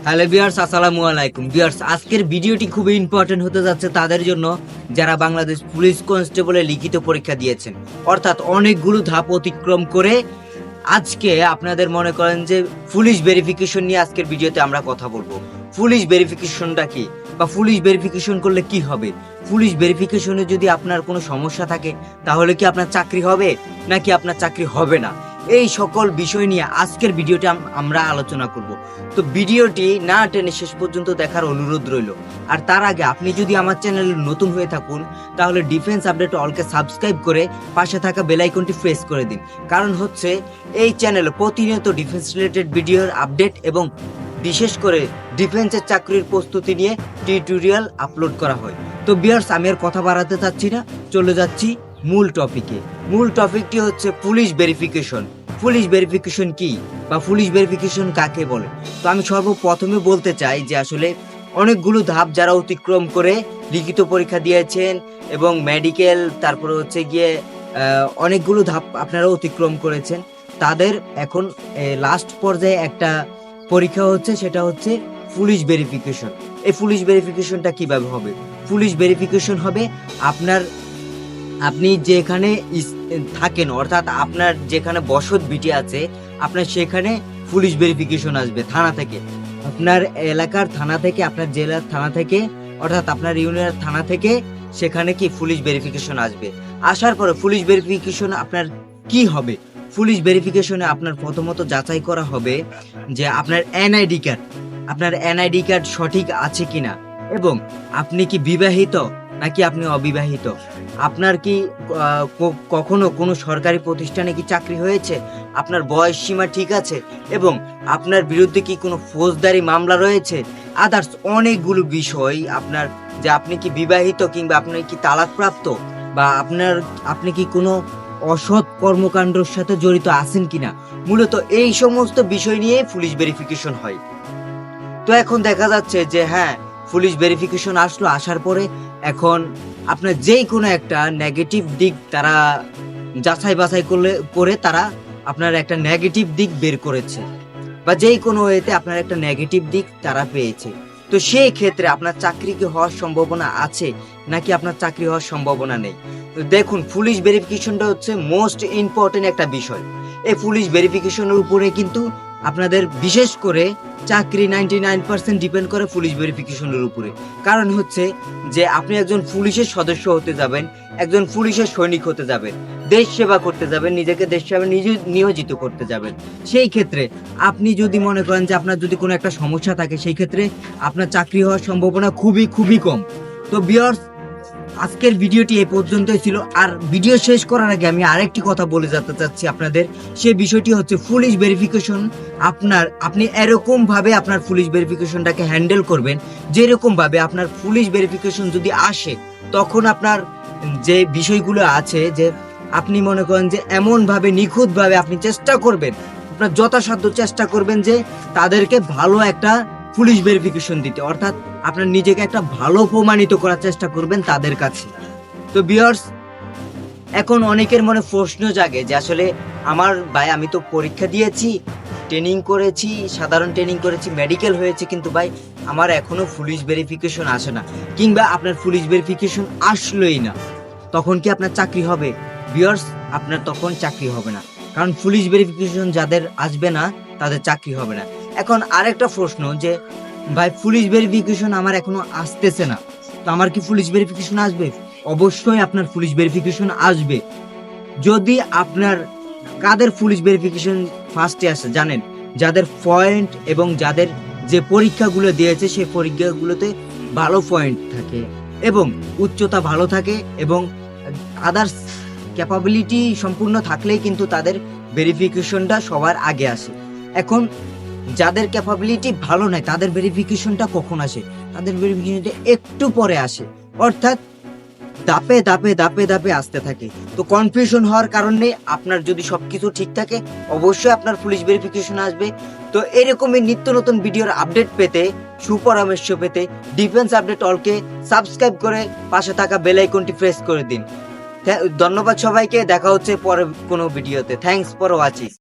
Hello viewers, আসসালামু আলাইকুম viewers. আজকের ভিডিওটি খুবই ইম্পর্টেন্ট হতে যাচ্ছে তাদের জন্য যারা বাংলাদেশ পুলিশ কনস্টেবলের লিখিত পরীক্ষা দিয়েছেন, অর্থাৎ অনেকগুলো ধাপ অতিক্রম করে আজকে আপনাদের মনে করেন যে পুলিশ ভেরিফিকেশন নিয়ে আজকের ভিডিওতে আমরা কথা বলবো। পুলিশ ভেরিফিকেশনটা কি, বা পুলিশ ভেরিফিকেশন করলে কি হবে, পুলিশ ভেরিফিকেশনে যদি আপনার কোনো সমস্যা থাকে তাহলে কি আপনার চাকরি হবে নাকি আপনার চাকরি হবে না, এই সকল বিষয় নিয়ে আজকের ভিডিওটি আমরা আলোচনা করব। তো ভিডিওটি না টেনে শেষ পর্যন্ত দেখার অনুরোধ রইল। আর তার আগে আপনি যদি আমার চ্যানেলে নতুন হয়ে থাকুন তাহলে ডিফেন্স আপডেট অলকে সাবস্ক্রাইব করে পাশে থাকা বেল আইকনটি প্রেস করে দিন। কারণ হচ্ছে এই চ্যানেলে প্রতিনিয়ত ডিফেন্স রিলেটেড ভিডিওর আপডেট এবং বিশেষ করে ডিফেন্সের চাকরির প্রস্তুতি নিয়ে টিউটোরিয়াল আপলোড করা হয়। তো ভিউয়ার্স, আমি আর কথা বাড়াতে চাচ্ছি না, চলে যাচ্ছি মূল টপিকে। মূল টপিকটি হচ্ছে পুলিশ ভেরিফিকেশন। পুলিশ ভেরিফিকেশন কি, বা পুলিশ ভেরিফিকেশন কাকে বলে? তো আমি সর্বপ্রথমে বলতে চাই যে আসলে অনেকগুলো ধাপ যারা অতিক্রম করে লিখিত পরীক্ষা দিয়েছেন এবং মেডিকেল, তারপরে হচ্ছে গিয়ে অনেকগুলো ধাপ আপনারা অতিক্রম করেছেন, তাদের এখন লাস্ট পর্যায়ে একটা পরীক্ষা হচ্ছে, সেটা হচ্ছে পুলিশ ভেরিফিকেশন। এই পুলিশ ভেরিফিকেশনটা কিভাবে হবে? পুলিশ ভেরিফিকেশন হবে আপনি যেখানে থাকেন, অর্থাৎ আপনার যেখানে বসত ভিটি আছে, আপনার সেখানে পুলিশ ভেরিফিকেশন আসবে থানা থেকে, আপনার এলাকার থানা থেকে, আপনার জেলার থানা থেকে, অর্থাৎ আপনার ইউনিয়নের থানা থেকে সেখানে কি পুলিশ ভেরিফিকেশন আসবে। আসার পরে পুলিশ ভেরিফিকেশন আপনার কি হবে? পুলিশ ভেরিফিকেশনে আপনার প্রথমত যাচাই করা হবে যে আপনার এনআইডি কার্ড সঠিক আছে কিনা, এবং আপনি কি বিবাহিত নাকি আপনি অবিবাহিত, আপনার কি কখনো কোনো সরকারি প্রতিষ্ঠানে কি চাকরি হয়েছে, আপনার বয়স সীমা ঠিক আছে, এবং আপনার বিরুদ্ধে কি কোনো ফৌজদারি মামলা রয়েছে, আদার্স অনেকগুলো বিষয় আপনার, যে আপনি কি বিবাহিত কিংবা আপনি কি তালাকপ্রাপ্ত, বা আপনি কি কোনো অসৎ কর্মকাণ্ডের সাথে জড়িত আছেন কিনা। মূলত এই সমস্ত বিষয় নিয়ে পুলিশ ভেরিফিকেশন হয়। তো এখন দেখা যাচ্ছে যে হ্যাঁ, পুলিশ ভেরিফিকেশন আসার পরে এখন আপনার যেই কোনো একটা নেগেটিভ দিক তারা যাচাই বাছাই করে তারা আপনার একটা নেগেটিভ দিক বের করেছে, বা যেই কোনো ওয়েতে আপনার একটা নেগেটিভ দিক তারা পেয়েছে। তো সেই ক্ষেত্রে আপনার চাকরি কি হওয়ার সম্ভাবনা আছে নাকি আপনার চাকরি হওয়ার সম্ভাবনা নেই। তো দেখুন, পুলিশ ভেরিফিকেশনটা হচ্ছে মোস্ট ইম্পর্টেন্ট একটা বিষয়। এই পুলিশ ভেরিফিকেশনের উপরে কিন্তু আপনাদের বিশেষ করে চাকরি 99% ডিপেন্ড করে পুলিশ ভেরিফিকেশনের উপরে। কারণ হচ্ছে যে আপনি একজন পুলিশের সদস্য হতে যাবেন, একজন পুলিশের সৈনিক হতে যাবেন, দেশ সেবা করতে যাবেন, নিজেকে দেশ সেবা নিয়োজিত করতে যাবেন। সেই ক্ষেত্রে আপনি যদি মনে করেন যে আপনার যদি কোনো একটা সমস্যা থাকে, সেই ক্ষেত্রে আপনার চাকরি হওয়ার সম্ভাবনা খুবই খুবই কম। তো ভিউয়ার্স, আজকের ভিডিওটি এই পর্যন্তই ছিল। আর ভিডিও শেষ করার আগে আমি আরেকটি কথা বলে যেতে চাচ্ছি আপনাদের। সেই বিষয়টি হচ্ছে পুলিশ ভেরিফিকেশন আপনি এরকম ভাবে আপনার পুলিশ ভেরিফিকেশনটাকে হ্যান্ডেল করবেন, যেরকম ভাবে আপনার পুলিশ ভেরিফিকেশন যদি আসে তখন আপনার যে বিষয়গুলো আছে, যে আপনি মনে করেন যে এমন ভাবে নিখুঁত ভাবে আপনি চেষ্টা করবেন, আপনার যথাসাধ্য চেষ্টা করবেন যে তাদেরকে ভালো একটা পুলিশ ভেরিফিকেশন দিতে, অর্থাৎ আপনার নিজেকে একটা ভালো প্রমাণিত করার চেষ্টা করবেন তাদের কাছে। তো ভিউয়ার্স, এখন অনেকের মনে প্রশ্ন জাগে যে আসলে আমার ভাই, আমি তো পরীক্ষা দিয়েছি, ট্রেনিং করেছি, সাধারণ ট্রেনিং করেছি, মেডিকেল হয়েছে, কিন্তু ভাই আমার এখনো পুলিশ ভেরিফিকেশন আসে না, কিংবা আপনার পুলিশ ভেরিফিকেশন আসলোই না, তখন কি আপনার চাকরি হবে? ভিউয়ার্স, আপনার তখন চাকরি হবে না, কারণ পুলিশ ভেরিফিকেশন যাদের আসবে না তাদের চাকরি হবে না। এখন আরেকটা প্রশ্ন যে ভাই, পুলিশ ভেরিফিকেশন আমার এখনো আসতেছে না, তো আমার কি পুলিশ ভেরিফিকেশন আসবে? অবশ্যই আপনার পুলিশ ভেরিফিকেশন আসবে। যদি আপনার কাদের পুলিশ ভেরিফিকেশন ফার্স্টে আসে জানেন? যাদের পয়েন্ট এবং যাদের যে পরীক্ষাগুলো দিয়েছে সেই পরীক্ষাগুলোতে ভালো পয়েন্ট থাকে এবং উচ্চতা ভালো থাকে এবং আদার্স ক্যাপাবিলিটি সম্পূর্ণ থাকলেই কিন্তু তাদের ভেরিফিকেশনটা সবার আগে আসে। এখন যাদের ক্যাপাবিলিটি ভালো নাই তাদের ভেরিফিকেশনটা কখন আসে? তাদের ভেরিফিকেশনটা একটু পরে আসে, অর্থাৎ ধাপে ধাপে ধাপে ধাপে আসতে থাকে। তো কনফিউশন হওয়ার কারণে আপনার যদি সবকিছু ঠিক থাকে অবশ্যই আপনার পুলিশ ভেরিফিকেশন আসবে। তো এরকমই নিত্য নতুন ভিডিওর আপডেট পেতে, সুপরামর্শ পেতে ডিফেন্স আপডেট অলকে সাবস্ক্রাইব করে পাশে থাকা বেল আইকনটি প্রেস করে দিন। ধন্যবাদ সবাইকে, দেখা হচ্ছে পরে কোনো ভিডিওতে। Thanks for watching.